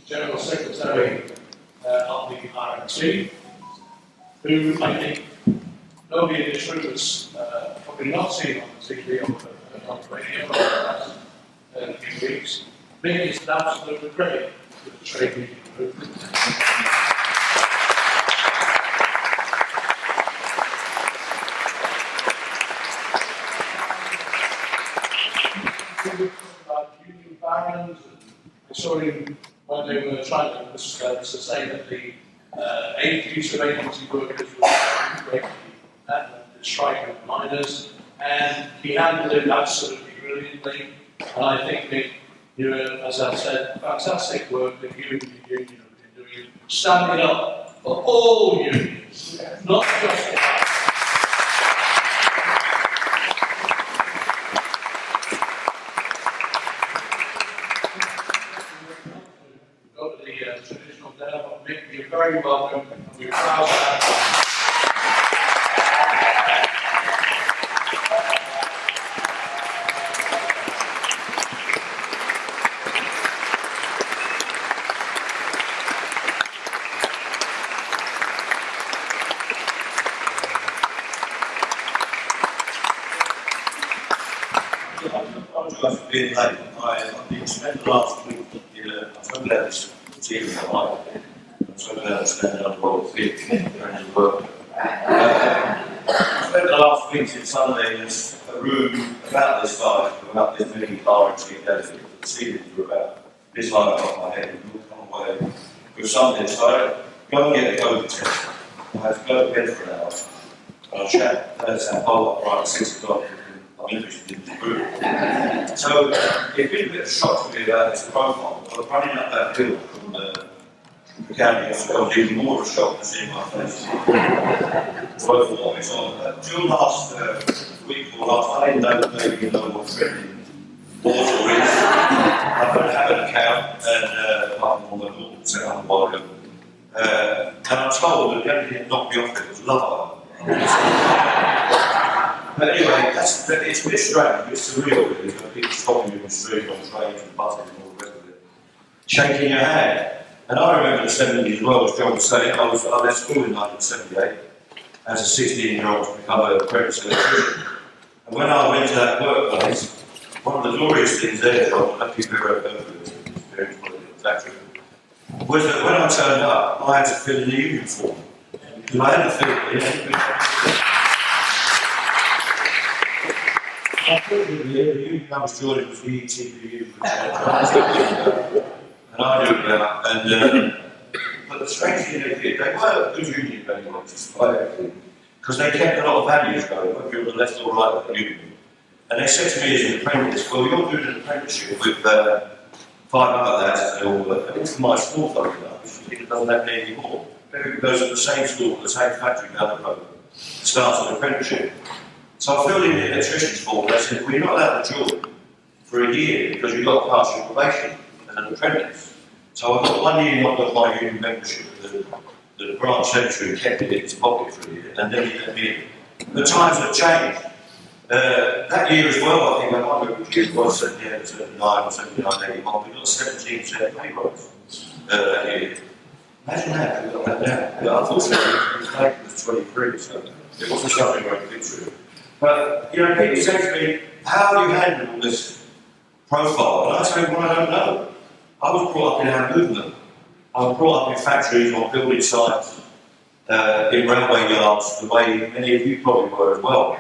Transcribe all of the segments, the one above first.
General Secretary of the RMT, who I think nobody in this room has probably not seen on the TV or on the radio over the last few weeks. Mick is an absolute credit to the trade union movement. About union barons, and I saw him when they were trying to say that the use of agency workers was greatly the strike of miners, and he handled it absolutely brilliantly. And I think that, you know, as I said, fantastic work that you and the union have been doing, standing up for all unions, not just the traditional Durham. Mick, you're very welcome, and we're proud to have you. I've been late. I've been spent the last week I'm so glad this team is alive. I'm so glad I'm standing on the roll of feet and work. I spent the last week in Sunday in a room about this size, about this many RMT delegates. The ceilings were about this high above my head, and we'll come away with something. So I go and get a COVID test. I had to go to bed for an hour. And I chat, that's that whole upright at 6 o'clock. I'm interested in the group. So it's been a bit of a shock to me about this profile. I was running up that hill from the county, so it was even more of a shock to see my face. Both of what is on. During last week or last, I didn't know maybe you know what drinking water is. I don't have an account, and apart from all the normal set up a while ago. And I'm told that the only thing that knocked me off it was love. But anyway, it's a bit strange, it's surreal really, people stopping you in the street on trains and buses and all the rest of it, shaking your hand. And I remember the 70s as well, as John was saying, I left school in 1978 as a 16-year-old to become an apprentice electrician. And when I went to that workplace, one of the glorious things there, John, I don't know if you've ever heard of this experience in the factory, was that when I turned up, I had to fill in the union form. Because I had to fill it in. Unfortunately, the union I was joining was the ETPU, and I knew about and but the strange thing they did, they were a good union very much, despite everything, because they kept a lot of values going, whether you're on the left or right of the union. And they said to me as an apprentice, well, you're doing an apprenticeship with 5 other lads, and they all work. And it's my school funny enough, which it doesn't happen anymore. Everybody goes to the same school, the same factory down the road, starts an apprenticeship. So I filled in the electrician's form and they said, well, you're not allowed to join for a year because you've got to pass your probation as an apprentice. So I got 1 year knocked off my union membership. The branch secretary kept it in his pocket for a year and then he let me in. The times have changed. That year as well, I think I wonder which year it was, 78, 79 or 79, 81, we got 17% pay rise that year. Imagine that, we got that now. But unfortunately, it was 23, so it wasn't something very big for it. But, you know, people say to me, how do you handle all this profile? And I say, well, I don't know. I was brought up in our movement. I was brought up in factories, on building sites, in railway yards, the way many of you probably were as well.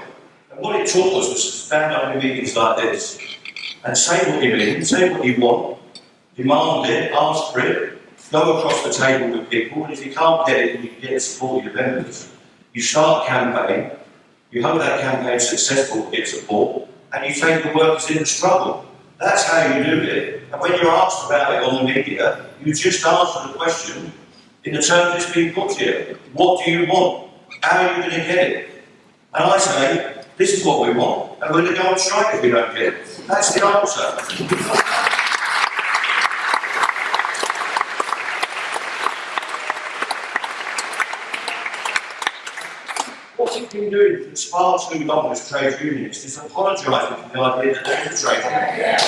And what it taught us was to stand up in meetings like this and say what you mean, say what you want, demand it, ask for it, go across the table with people, and if you can't get it, you can get the support of your members. You start a campaign. You hope that campaign is successful to get support, and you take the workers in the struggle. That's how you do it. And when you're asked about it on the media, you just answer the question in the terms it's being put to you. What do you want? How are you going to get it? And I say, this is what we want, and we're going to go on strike if we don't get it. That's the answer. What we've been doing for far too long as trade unionists is apologising for the idea that there is a trade union.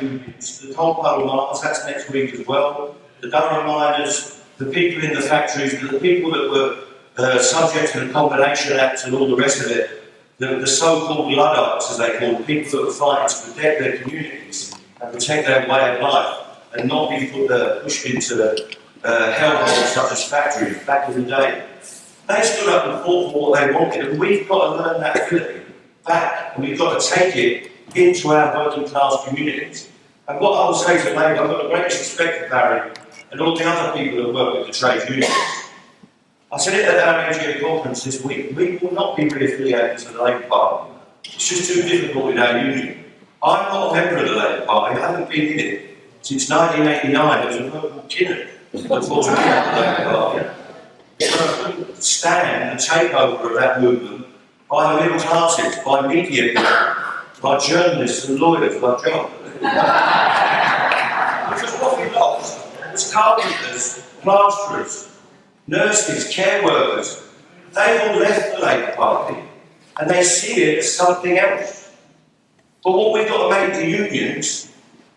unions, the whole puddle miners, that's next week as well, the Durham miners, the people in the factories, the people that were subject to the Combination Act and all the rest of it, the so-called Luddites, as they call them, people that were fighting to protect their communities and protect their way of life and not be pushed into hellholes such as factories back in the day. They stood up and fought for what they wanted, and we've got to learn that ability back, and we've got to take it into our working class communities. And what I will say to Labour, I've got the greatest respect for Barry and all the other people that work with the trade unions. I said it at our MGA conference this week, we will not be re-affiliated to the Labour Party. It's just too difficult in our union. I'm not a member of the Labour Party, I haven't been in it since 1989. There was a vote called Kinnock that forced me out of the Labour Party. I couldn't stand the takeover of that movement by the middle classes, by media people, by journalists and lawyers like John. Because what we lost was carpenters, plasterers, nurses, care workers. They've all left the Labour Party and they see it as something else. But what we've got to make the unions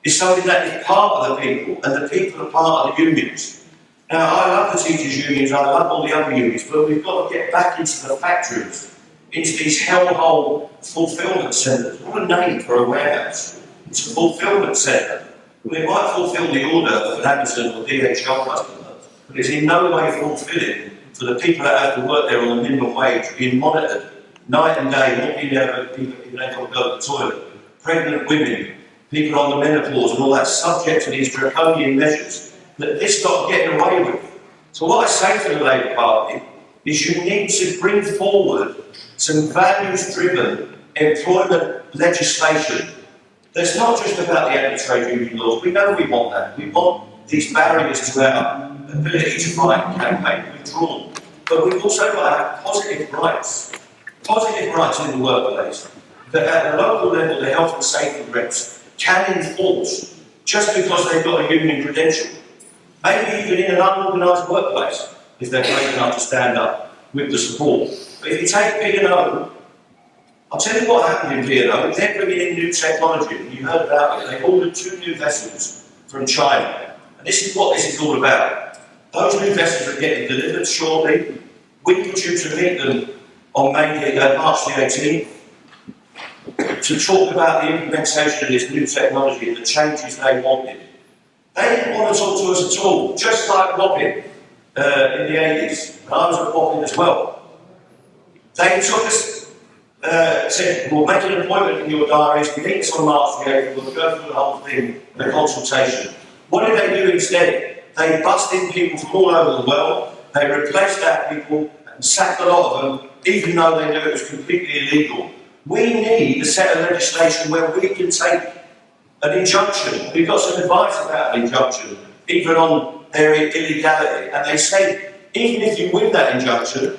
is something that is part of the people, and the people are part of the unions. Now, I love the teachers' unions, I love all the other unions, but we've got to get back into the factories, into these hellhole fulfilment centres. What a name for a warehouse. It's a fulfilment centre. Well, it might fulfil the order of an Amazon or DHL customer, but it's in no way fulfilling for the people that have to work there on the minimum wage, being monitored night and day, not being able to go to the toilet. Pregnant women, people on the menopause and all that, subject to these draconian measures that this not getting away with. So what I say to the Labour Party is you need to bring forward some values-driven employment legislation that's not just about the anti-trade union laws. We know we want that. We want these barriers to our ability to fight and campaign withdrawn. But we've also got to have positive rights in the workplace, that at the local level the health and safety reps can enforce just because they've got a union credential. Maybe even in an unorganised workplace, if they're brave enough to stand up with the support. But if you take P&O, I'll tell you what happened in P&O. They're bringing in new technology, and you heard about it. They ordered 2 new vessels from China. And this is what this is all about. Those new vessels are getting delivered shortly. We were due to meet them on March the 18th to talk about the implementation of this new technology and the changes they wanted. They didn't want to talk to us at all, just like Robin in the 80s, and I was at Robin as well. They took us, said, we'll make an appointment in your diaries, we meet us on March the 8th, we'll go through the whole thing, the consultation. What did they do instead? They bussed in people from all over the world, they replaced our people and sacked a lot of them, even though they knew it was completely illegal. We need a set of legislation where we can take an injunction. We've got some advice about an injunction, even on their illegality. And they say, even if you win that injunction,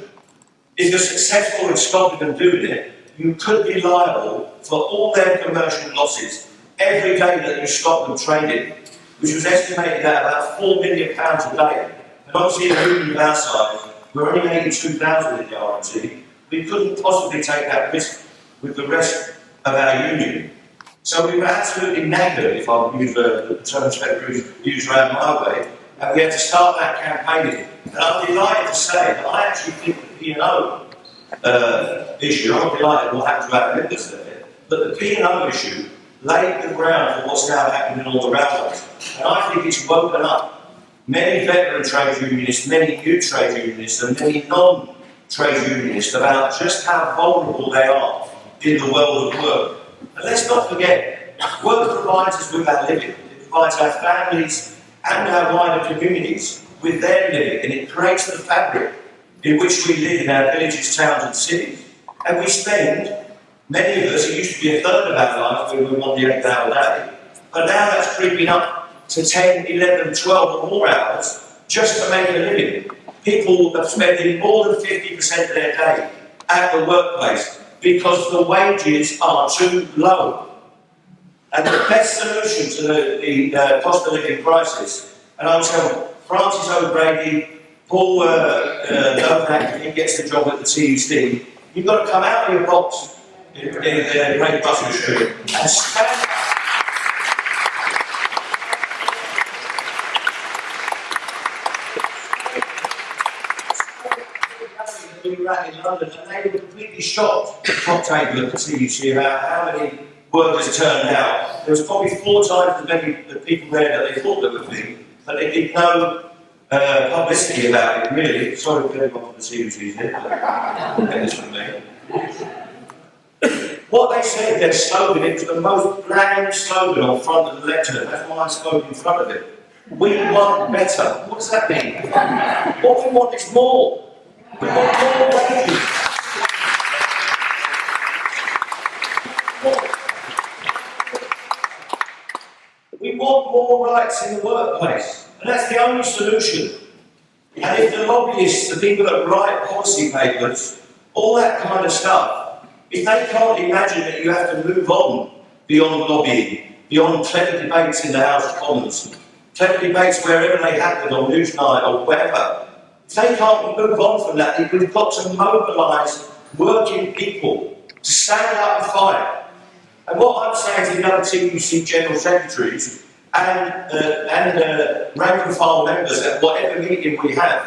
if you're successful in stopping them doing it, you could be liable for all their commercial losses every day that you stop them trading, which was estimated at about £4 million a day. And obviously, in a union of our size, we're only 82,000 in the RMT. We couldn't possibly take that risk with the rest of our union. So we were absolutely knackered, if I use the terms that used around my way, and we had to start that campaigning. And I'm delighted to say that I actually think the P&O issue, I'm delighted what happened to our members there, but the P&O issue laid the ground for what's now happening on the railways. And I think it's woken up many veteran trade unionists, many new trade unionists, and many non-trade unionists about just how vulnerable they are in the world of work. And let's not forget, work provides us with our living. It provides our families and our wider communities with their living, and it creates the fabric in which we live in our villages, towns and cities. And we spend, many of us, it used to be a third of our life when we were on the 8-hour day, but now that's creeping up to 10, 11, 12 or more hours just to make a living. People are spending more than 50% of their day at the workplace because the wages are too low. And the best solution to the cost of living crisis, and I'll tell Francis O'Grady, Paul Novak, he gets the job at the TUC, you've got to come out of your box in Great Russell Street and stand that in London, and they were completely shocked at the top table at the TUC about how many workers turned out. There was probably 4 times as many people there that they thought there would be, but they did no publicity about it, really. Sorry for going off the TUC here, but get this from me. What they said, their slogan, it was the most bland slogan on front of the lecture. That's why I spoke in front of it. We want better. What does that mean? What we want is more. We want more wages. We want more rights in the workplace. And that's the only solution. And if the lobbyists, the people that write policy papers, all that kind of stuff, if they can't imagine that you have to move on beyond lobbying, beyond clever debates in the House of Commons, clever debates wherever they happen, on Newsnight or wherever, if they can't move on from that, we've got to mobilise working people to stand up and fight. And what I'm saying to the other TUC General Secretaries and rank and file members at whatever meeting we have,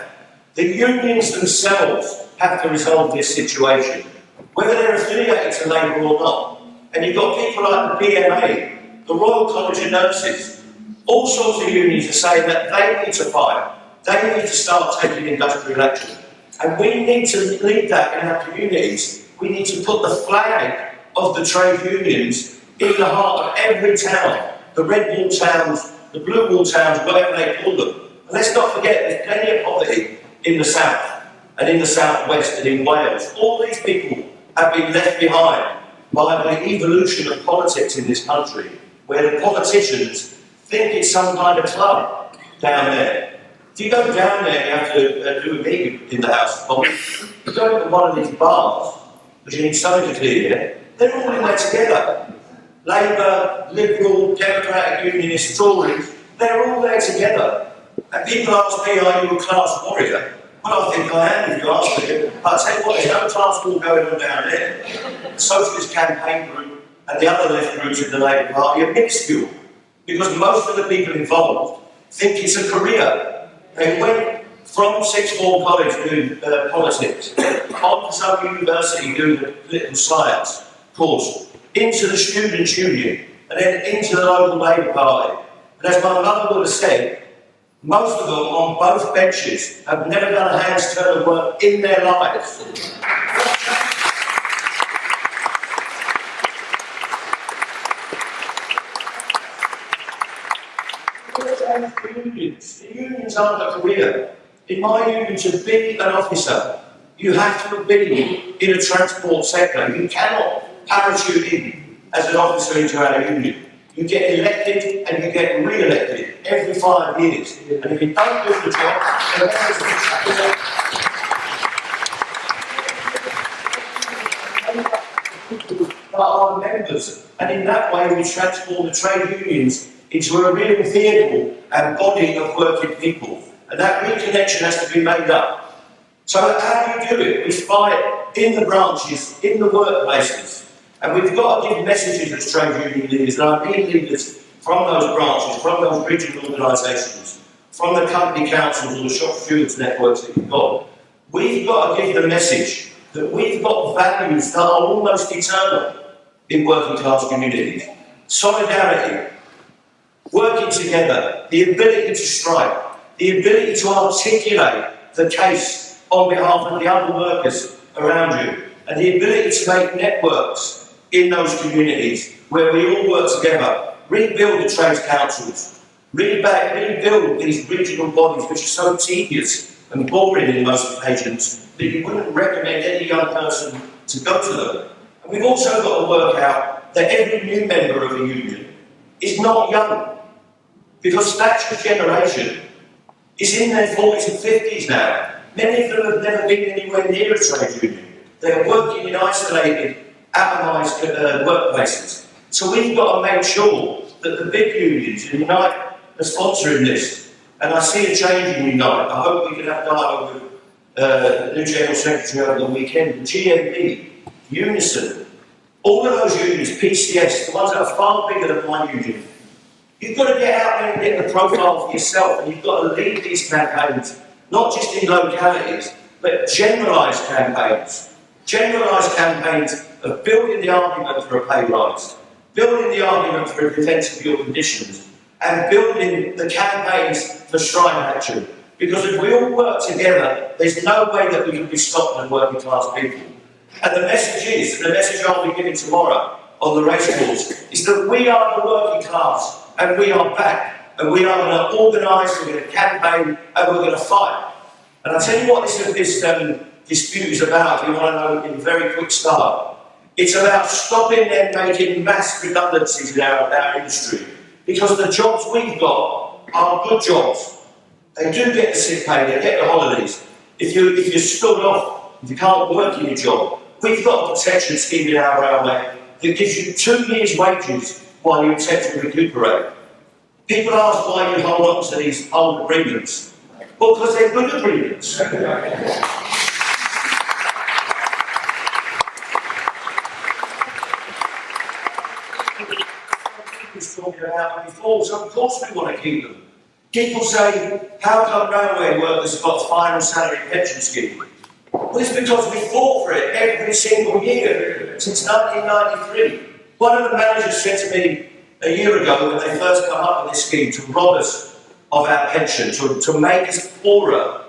the unions themselves have to resolve this situation, whether they're affiliated to Labour or not. And you've got people like the BMA, the Royal College of Nurses, all sorts of unions are saying that they need to fight, they need to start taking industrial action. And we need to lead that in our communities. We need to put the flag of the trade unions in the heart of every town, the red wall towns, the blue wall towns, whatever they call them. And let's not forget, there's plenty of poverty in the south and in the southwest and in Wales. All these people have been left behind by the evolution of politics in this country, where the politicians think it's some kind of club down there. If you go down there, you have to do a meeting in the House of Commons. You go to one of these bars, which you need something to clear, they're all in there together. Labour, Liberal, Democratic, Unionist, Tories, they're all there together. And people ask me, are you a class warrior? Well, I think I am, if you ask me. But I tell you what, there's no class war going on down there. The Socialist Campaign Group and the other left groups in the Labour Party are minuscule, because most of the people involved think it's a career. They went from sixth form college doing politics, on to some university doing the political science course, into the Students' Union, and then into the local Labour Party. And as my mother would have said, most of them on both benches have never done a hand's turn of work in their lives. The unions aren't a career. In my union, to be an officer, you have to be in a transport sector. You cannot parachute in as an officer into our union. You get elected and you get re-elected every 5 years. And if you don't do the job, are members. And in that way, we transform the trade unions into a real vehicle and body of working people. And that reconnection has to be made up. So how do you do it? We fight in the branches, in the workplaces. And we've got to give messages as trade union leaders, and I mean leaders from those branches, from those regional organisations, from the company councils or the shop stewards networks that you've got. We've got to give the message that we've got values that are almost eternal in working class communities. Solidarity, working together, the ability to strike, the ability to articulate the case on behalf of the other workers around you, and the ability to make networks in those communities where we all work together, rebuild the trades councils, rebuild these regional bodies which are so tedious and boring in most occasions that you wouldn't recommend any young person to go to them. And we've also got to work out that every new member of a union is not young, because Thatcher's generation is in their 40s and 50s now. Many of them have never been anywhere near a trade union. They're working in isolated, atomised workplaces. So we've got to make sure that the big unions, and Unite are sponsoring this, and I see a change in Unite. I hope we can have dialogue with the new General Secretary over the weekend, the GMP, Unison, all of those unions, PCS, the ones that are far bigger than my union. You've got to get out there and get the profile for yourself, and you've got to lead these campaigns, not just in localities, but generalised campaigns. Generalised campaigns of building the argument for a pay rise, building the argument for a defence of your conditions, and building the campaigns for strike action. Because if we all work together, there's no way that we can be stopped as working class people. And the message is, the message I'll be giving tomorrow on the racecourse, is that we are the working class, and we are back, and we are going to organise, we're going to campaign, and we're going to fight. And I'll tell you what this dispute is about, if you want to know in a very quick start. It's about stopping them making mass redundancies in our industry. Because the jobs we've got are good jobs. They do get the sick pay, they get the holidays. If you're stood off, if you can't work in your job, we've got a protection scheme in our railway that gives you 2 years' wages while you attempt to recuperate. People ask why you hold on to these old agreements. Well, because they're good agreements. Talking about before, so of course we want to keep them. People say, how come railway workers have got a final salary pension scheme? Well, it's because we fought for it every single year since 1993. One of the managers said to me a year ago when they first come up with this scheme to rob us of our pension, to make us poorer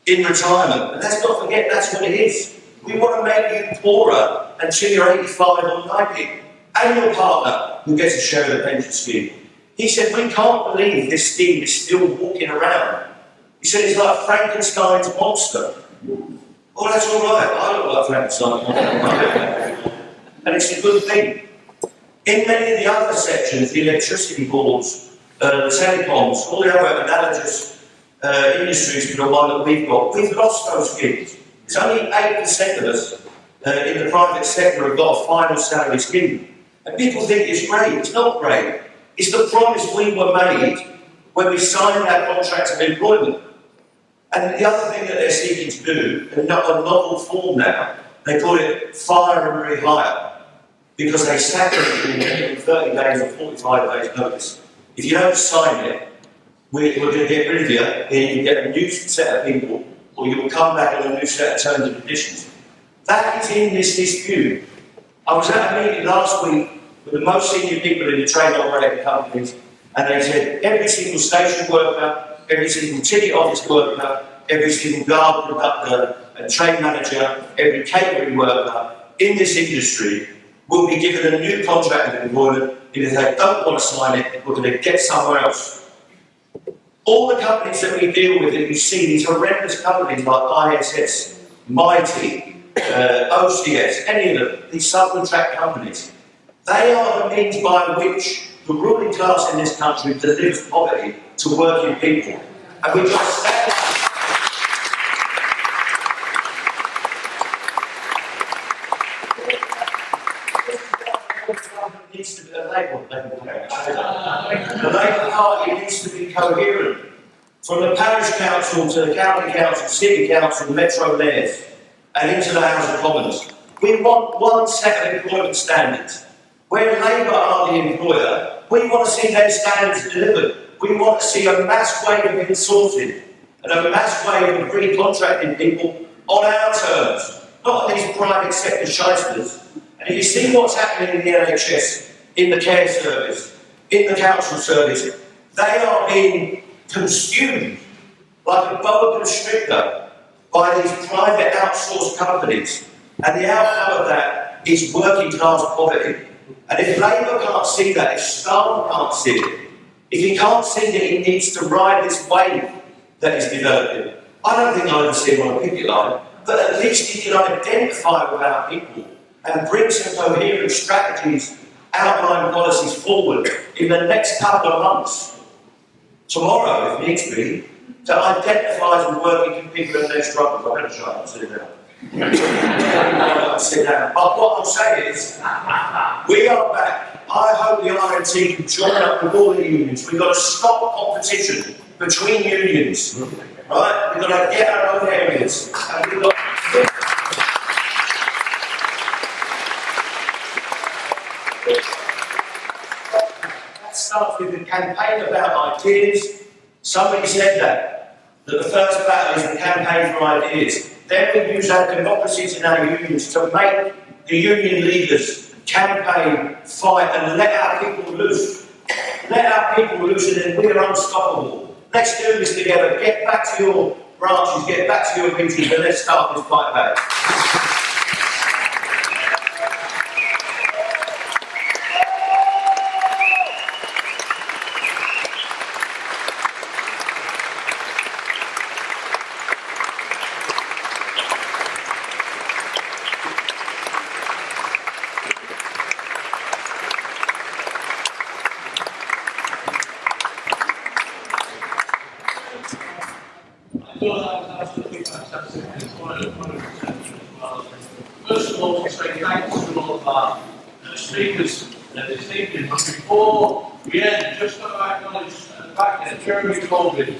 in retirement. And let's not forget that's what it is. We want to make you poorer until you're 85 or 90. And your partner who gets a share of the pension scheme. He said, we can't believe this scheme is still walking around. He said, it's like Frankenstein's monster. Oh, that's all right. I look like Frankenstein's monster. And it's a good thing. In many of the other sections, the electricity boards, the telecoms, all the other analogous industries to the one that we've lost those schemes. It's only 8% of us in the private sector have got a final salary scheme. And people think it's great. It's not great. It's the promise we were made when we signed that contract of employment. And the other thing that they're seeking to do, in a novel form now, they call it fire and rehire. Because they sack you in 30 days or 45 days notice. If you don't sign it, we're going to get rid of you, and you get a new set of people, or you will come back on a new set of terms and conditions. That is in this dispute. I was at a meeting last week with the most senior people in the train operating companies, and they said every single station worker, every single ticket office worker, every single guard conductor and train manager, every catering worker in this industry will be given a new contract of employment, and if they don't want to sign it, we're going to get somewhere else. All the companies that we deal with, that you see, these horrendous companies like ISS, Mighty, OCS, any of them, these subcontract companies, they are the means by which the ruling class in this country delivers poverty to working people. And we just stand. The Labour Party needs to be coherent. From the parish council to the county council, city council, metro mayors, and into the House of Commons. We want one set of employment standards. Where Labour are the employer, we want to see their standards delivered. We want to see a mass wave of insourcing and a mass wave of recontracting people on our terms, not on these private sector shysters. And if you see what's happening in the NHS, in the care service, in the council service, they are being consumed like a boa constrictor by these private outsourced companies. And the outcome of that is working class poverty. And if Labour can't see that, if Starmer can't see it, if he can't see that he needs to ride this wave that is developing, I don't think I'll ever see him on a picket line, but at least he can identify with our people and bring some coherent strategies, outline policies forward in the next couple of months, tomorrow if needs be, to identify with working people and their struggles. I'm going to try and sit down. But what I'm saying is, we are back. I hope the RMT can join up with all the unions. We've got to stop competition between unions, right? We've got to get our own areas. And we've got that starts with the campaign about ideas. Somebody said that the first battle is the campaign for ideas. Then we use our democracies in our unions to make the union leaders campaign, fight, and let our people loose. Let our people loose, and then we're unstoppable. Let's do this together. Get back to your branches, get back to your meetings, and let's start this fight back. I thought that was absolutely fantastic. It's one of the as well. First of all, to say thanks to all of our speakers this evening, but before we end, just to acknowledge the fact that Jeremy Corbyn